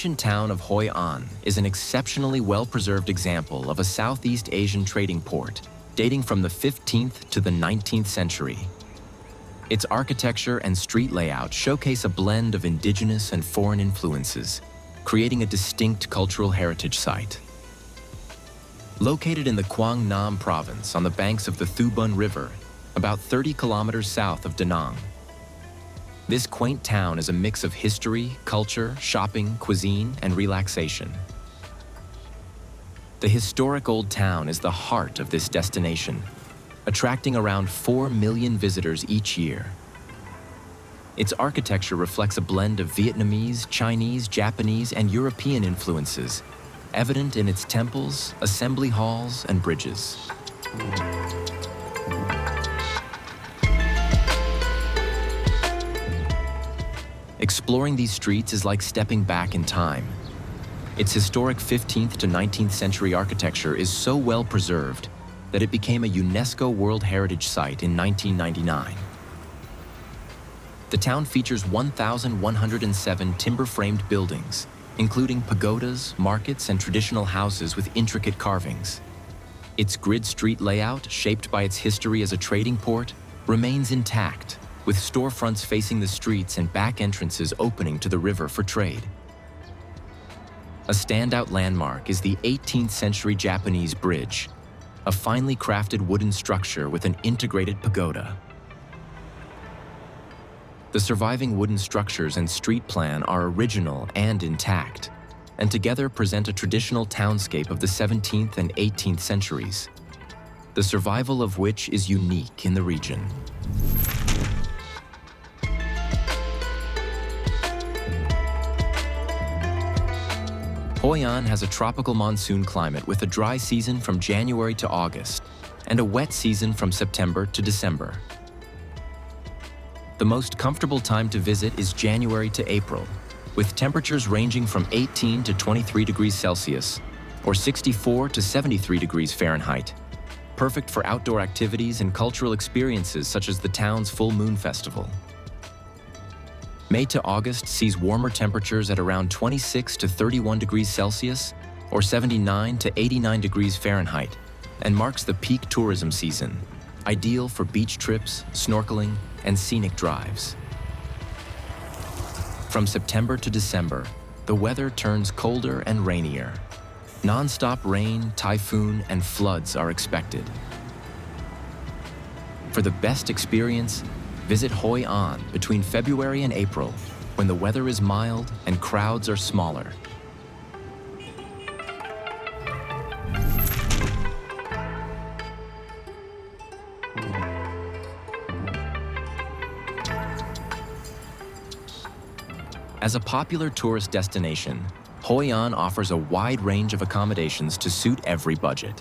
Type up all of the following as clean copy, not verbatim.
ancient town of Hoi An is an exceptionally well-preserved example of a Southeast Asian trading port dating from the 15th to the 19th century. Its architecture and street layout showcase a blend of indigenous and foreign influences, creating a distinct cultural heritage site. Located in the Quang Nam province on the banks of the Thu Bun River, about 30 kilometers south of Da Nang, this quaint town is a mix of history, culture, shopping, cuisine, and relaxation. The historic old town is the heart of this destination, attracting around 4 million visitors each year. Its architecture reflects a blend of Vietnamese, Chinese, Japanese, and European influences, evident in its temples, assembly halls, and bridges. Exploring these streets is like stepping back in time. Its historic 15th to 19th century architecture is so well preserved that it became a UNESCO World Heritage Site in 1999. The town features 1,107 timber-framed buildings, including pagodas, markets, and traditional houses with intricate carvings. Its grid street layout, shaped by its history as a trading port, remains intact, with storefronts facing the streets and back entrances opening to the river for trade. A standout landmark is the 18th century Japanese bridge, a finely crafted wooden structure with an integrated pagoda. The surviving wooden structures and street plan are original and intact, and together present a traditional townscape of the 17th and 18th centuries, the survival of which is unique in the region. Hoi An has a tropical monsoon climate with a dry season from January to August and a wet season from September to December. The most comfortable time to visit is January to April, with temperatures ranging from 18 to 23 degrees Celsius or 64 to 73 degrees Fahrenheit, perfect for outdoor activities and cultural experiences such as the town's full moon festival. May to August sees warmer temperatures at around 26 to 31 degrees Celsius or 79 to 89 degrees Fahrenheit and marks the peak tourism season, ideal for beach trips, snorkeling, and scenic drives. From September to December, the weather turns colder and rainier. Non-stop rain, typhoon, and floods are expected. For the best experience, visit Hoi An between February and April, when the weather is mild and crowds are smaller. As a popular tourist destination, Hoi An offers a wide range of accommodations to suit every budget.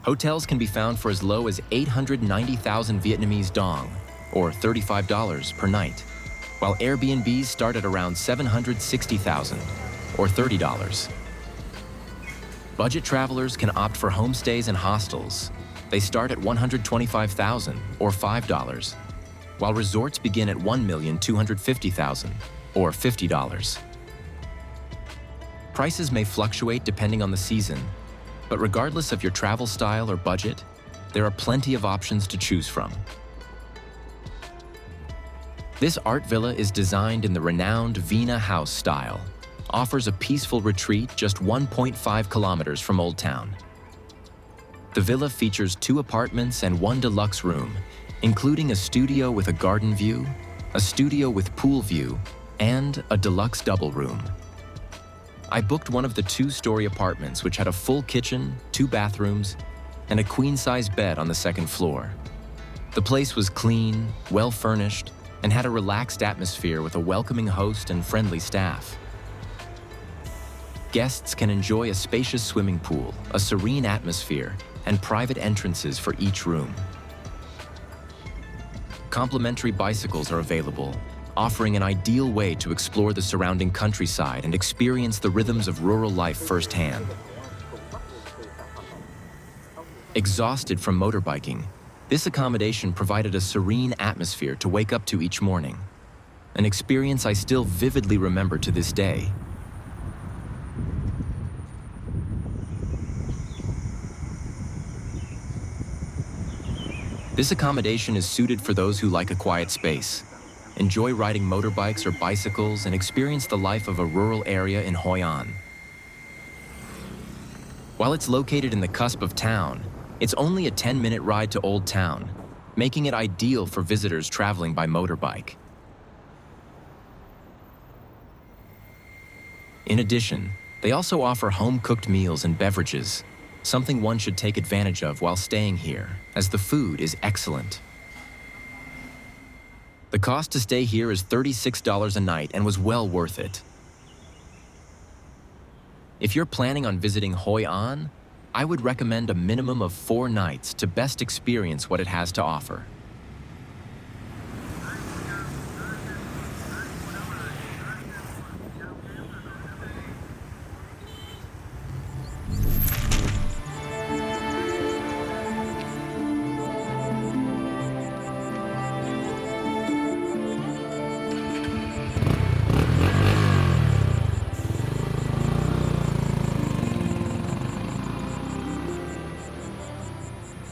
Hotels can be found for as low as 890,000 Vietnamese dong, or $35 per night, while Airbnbs start at around 760,000, or $30. Budget travelers can opt for homestays and hostels. They start at 125,000, or $5, while resorts begin at 1,250,000, or $50. Prices may fluctuate depending on the season, but regardless of your travel style or budget, there are plenty of options to choose from. This art villa is designed in the renowned Vina house style, offers a peaceful retreat just 1.5 kilometers from Old Town. The villa features 2 apartments and 1 deluxe room, including a studio with a garden view, a studio with pool view, and a deluxe double room. I booked one of the 2-story apartments, which had a full kitchen, 2 bathrooms, and a queen-size bed on the 2nd floor. The place was clean, well-furnished, and had a relaxed atmosphere with a welcoming host and friendly staff. Guests can enjoy a spacious swimming pool, a serene atmosphere, and private entrances for each room. Complimentary bicycles are available, offering an ideal way to explore the surrounding countryside and experience the rhythms of rural life firsthand. Exhausted from motorbiking, this accommodation provided a serene atmosphere to wake up to each morning, an experience I still vividly remember to this day, This accommodation is suited for those who like a quiet space, enjoy riding motorbikes or bicycles, and experience the life of a rural area in Hoi An. While it's located in the cusp of town, it's only a 10-minute ride to Old Town, making it ideal for visitors traveling by motorbike. In addition, they also offer home-cooked meals and beverages, something one should take advantage of while staying here, as the food is excellent. The cost to stay here is $36 a night and was well worth it. If you're planning on visiting Hoi An, I would recommend a minimum of 4 nights to best experience what it has to offer.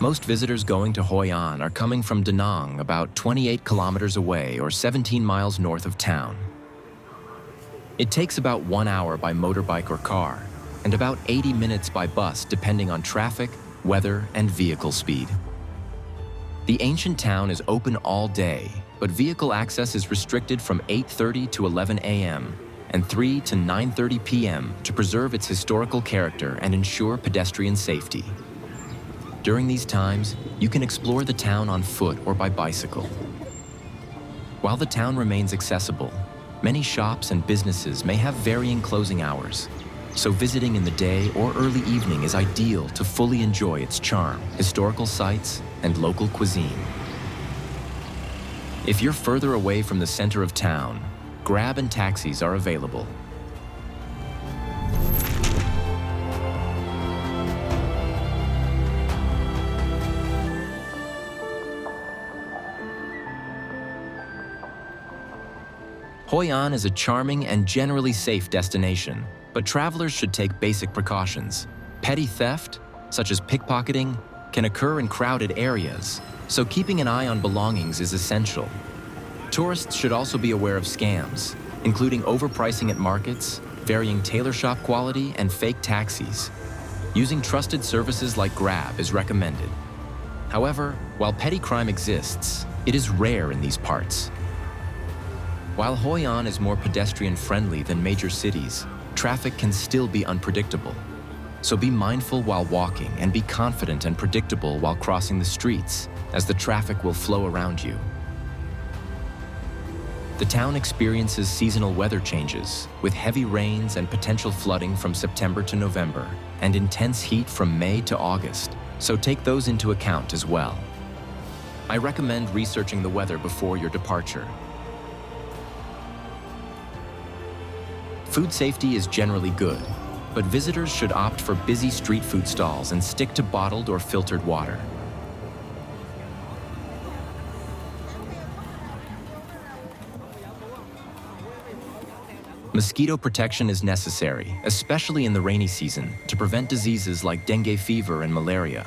Most visitors going to Hoi An are coming from Da Nang, about 28 kilometers away or 17 miles north of town. It takes about 1 hour by motorbike or car, and about 80 minutes by bus depending on traffic, weather, and vehicle speed. The ancient town is open all day, but vehicle access is restricted from 8:30 to 11 a.m. and 3 to 9:30 p.m. to preserve its historical character and ensure pedestrian safety. During these times, you can explore the town on foot or by bicycle. While the town remains accessible, many shops and businesses may have varying closing hours, so visiting in the day or early evening is ideal to fully enjoy its charm, historical sites, and local cuisine. If you're further away from the center of town, Grab and taxis are available. Hoi An is a charming and generally safe destination, but travelers should take basic precautions. Petty theft, such as pickpocketing, can occur in crowded areas, so keeping an eye on belongings is essential. Tourists should also be aware of scams, including overpricing at markets, varying tailor shop quality, and fake taxis. Using trusted services like Grab is recommended. However, while petty crime exists, it is rare in these parts. While Hoi An is more pedestrian-friendly than major cities, traffic can still be unpredictable. So be mindful while walking and be confident and predictable while crossing the streets, as the traffic will flow around you. The town experiences seasonal weather changes, with heavy rains and potential flooding from September to November, and intense heat from May to August, so take those into account as well. I recommend researching the weather before your departure. Food safety is generally good, but visitors should opt for busy street food stalls and stick to bottled or filtered water. Mosquito protection is necessary, especially in the rainy season, to prevent diseases like dengue fever and malaria.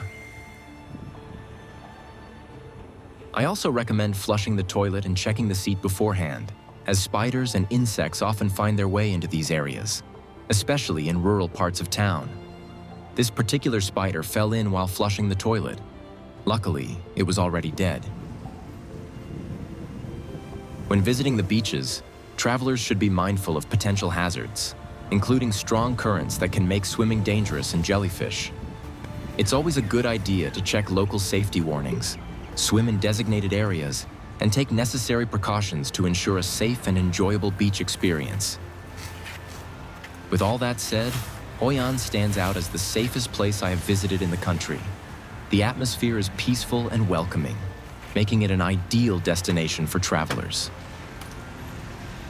I also recommend flushing the toilet and checking the seat beforehand, as spiders and insects often find their way into these areas, especially in rural parts of town. This particular spider fell in while flushing the toilet. Luckily, it was already dead. When visiting the beaches, travelers should be mindful of potential hazards, including strong currents that can make swimming dangerous and jellyfish. It's always a good idea to check local safety warnings, swim in designated areas, and take necessary precautions to ensure a safe and enjoyable beach experience. With all that said, Hoi An stands out as the safest place I have visited in the country. The atmosphere is peaceful and welcoming, making it an ideal destination for travelers.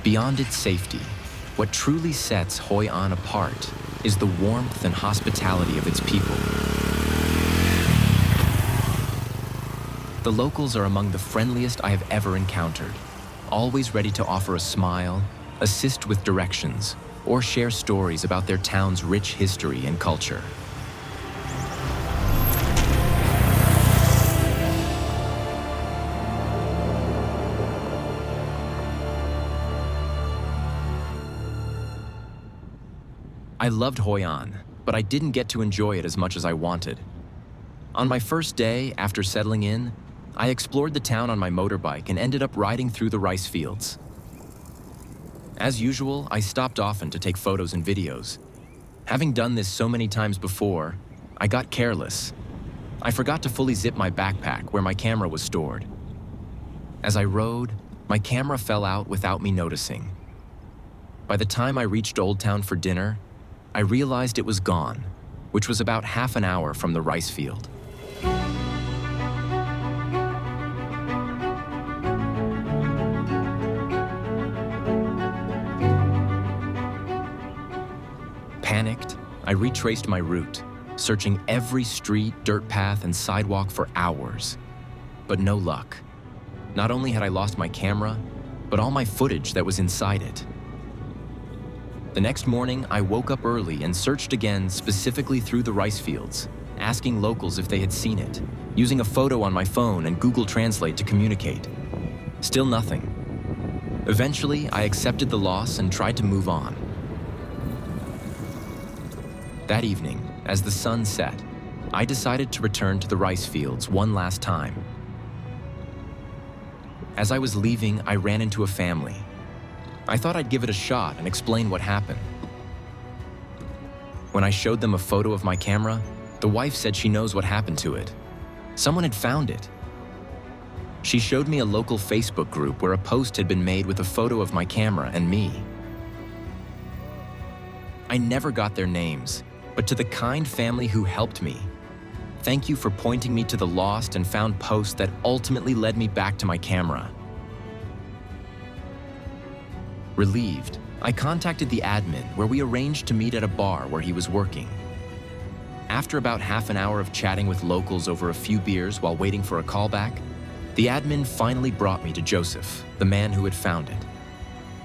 Beyond its safety, what truly sets Hoi An apart is the warmth and hospitality of its people. The locals are among the friendliest I have ever encountered, always ready to offer a smile, assist with directions, or share stories about their town's rich history and culture. I loved Hoi An, but I didn't get to enjoy it as much as I wanted. On my first day, after settling in, I explored the town on my motorbike and ended up riding through the rice fields. As usual, I stopped often to take photos and videos. Having done this so many times before, I got careless. I forgot to fully zip my backpack where my camera was stored. As I rode, my camera fell out without me noticing. By the time I reached Old Town for dinner, I realized it was gone, which was about half an hour from the rice field. Panicked, I retraced my route, searching every street, dirt path, and sidewalk for hours. But no luck. Not only had I lost my camera, but all my footage that was inside it. The next morning, I woke up early and searched again specifically through the rice fields, asking locals if they had seen it, using a photo on my phone and Google Translate to communicate. Still nothing. Eventually, I accepted the loss and tried to move on. That evening, as the sun set, I decided to return to the rice fields one last time. As I was leaving, I ran into a family. I thought I'd give it a shot and explain what happened. When I showed them a photo of my camera, the wife said she knows what happened to it. Someone had found it. She showed me a local Facebook group where a post had been made with a photo of my camera and me. I never got their names, but to the kind family who helped me, thank you for pointing me to the lost and found post that ultimately led me back to my camera. Relieved, I contacted the admin where we arranged to meet at a bar where he was working. After about half an hour of chatting with locals over a few beers while waiting for a callback, the admin finally brought me to Joseph, the man who had found it.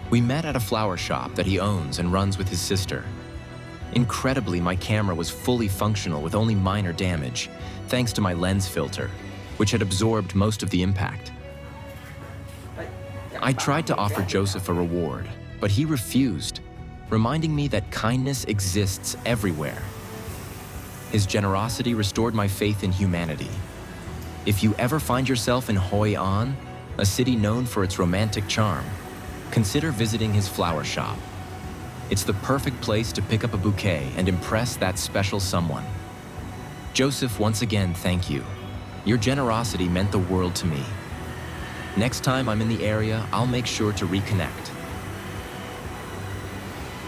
We met at a flower shop that he owns and runs with his sister. Incredibly, my camera was fully functional with only minor damage, thanks to my lens filter, which had absorbed most of the impact. I tried to offer Joseph a reward, but he refused, reminding me that kindness exists everywhere. His generosity restored my faith in humanity. If you ever find yourself in Hoi An, a city known for its romantic charm, consider visiting his flower shop. It's the perfect place to pick up a bouquet and impress that special someone. Joseph, once again, thank you. Your generosity meant the world to me. Next time I'm in the area, I'll make sure to reconnect.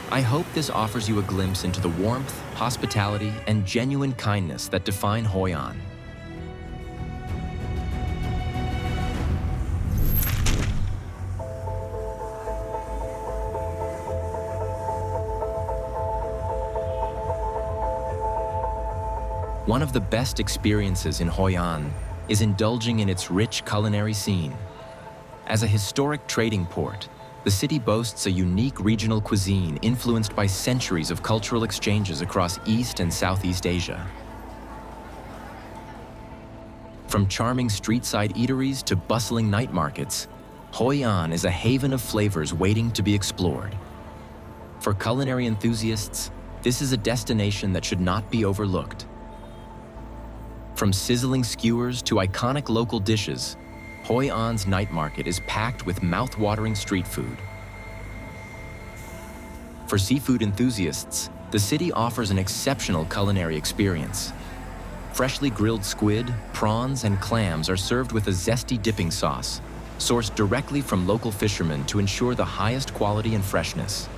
I hope this offers you a glimpse into the warmth, hospitality, and genuine kindness that define Hoi An. One of the best experiences in Hoi An is indulging in its rich culinary scene. As a historic trading port, the city boasts a unique regional cuisine influenced by centuries of cultural exchanges across East and Southeast Asia. From charming street-side eateries to bustling night markets, Hoi An is a haven of flavors waiting to be explored. For culinary enthusiasts, this is a destination that should not be overlooked. From sizzling skewers to iconic local dishes, Hoi An's night market is packed with mouth-watering street food. For seafood enthusiasts, the city offers an exceptional culinary experience. Freshly grilled squid, prawns, and clams are served with a zesty dipping sauce, sourced directly from local fishermen to ensure the highest quality and freshness.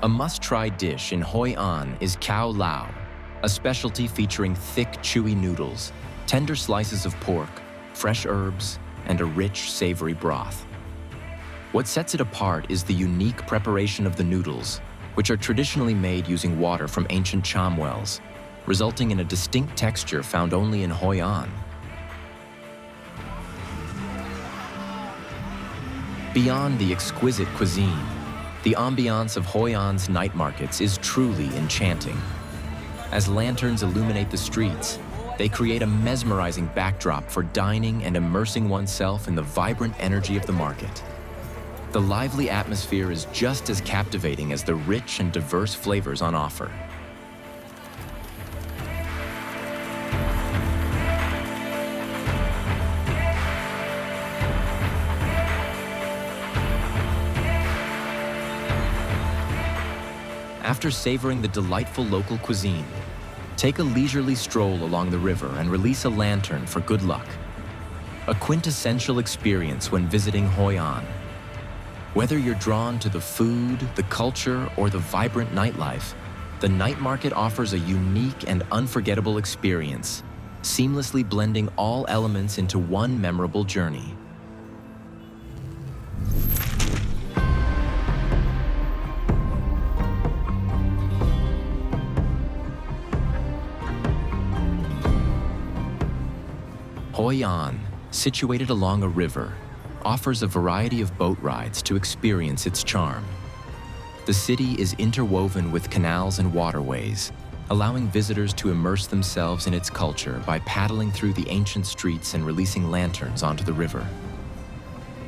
A must-try dish in Hoi An is Cao Lao, a specialty featuring thick, chewy noodles, tender slices of pork, fresh herbs, and a rich, savory broth. What sets it apart is the unique preparation of the noodles, which are traditionally made using water from ancient cham wells, resulting in a distinct texture found only in Hoi An. Beyond the exquisite cuisine, The ambiance of Hoi An's night markets is truly enchanting. As lanterns illuminate the streets, they create a mesmerizing backdrop for dining and immersing oneself in the vibrant energy of the market. The lively atmosphere is just as captivating as the rich and diverse flavors on offer. After savoring the delightful local cuisine, take a leisurely stroll along the river and release a lantern for good luck. A quintessential experience when visiting Hoi An. Whether you're drawn to the food, the culture, or the vibrant nightlife, the night market offers a unique and unforgettable experience, seamlessly blending all elements into one memorable journey. Hoi An, situated along a river, offers a variety of boat rides to experience its charm. The city is interwoven with canals and waterways, allowing visitors to immerse themselves in its culture by paddling through the ancient streets and releasing lanterns onto the river.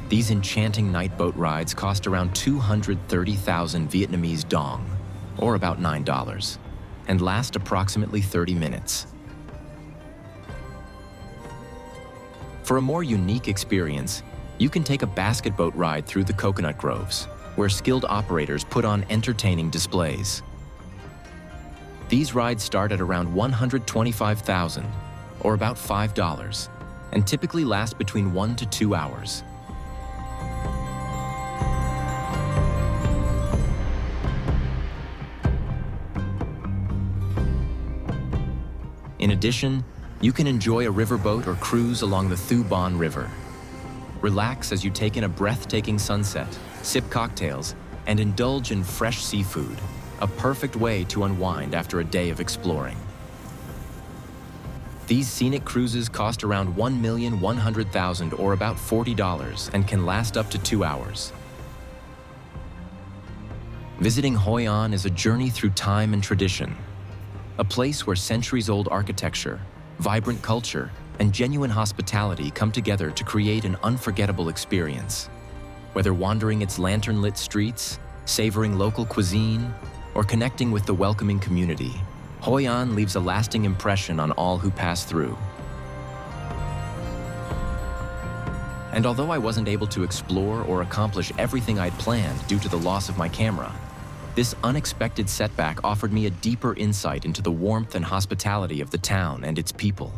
These enchanting night boat rides cost around 230,000 Vietnamese dong, or about $9, and last approximately 30 minutes. For a more unique experience, you can take a basket boat ride through the coconut groves, where skilled operators put on entertaining displays. These rides start at around 125,000, or about $5, and typically last between 1 to 2 hours. In addition, you can enjoy a riverboat or cruise along the Thu Bon River. Relax as you take in a breathtaking sunset, sip cocktails, and indulge in fresh seafood, a perfect way to unwind after a day of exploring. These scenic cruises cost around 1,100,000 or about $40 and can last up to 2 hours. Visiting Hoi An is a journey through time and tradition, a place where centuries-old architecture, vibrant culture, and genuine hospitality come together to create an unforgettable experience. Whether wandering its lantern-lit streets, savoring local cuisine, or connecting with the welcoming community, Hoi An leaves a lasting impression on all who pass through. And although I wasn't able to explore or accomplish everything I'd planned due to the loss of my camera, this unexpected setback offered me a deeper insight into the warmth and hospitality of the town and its people.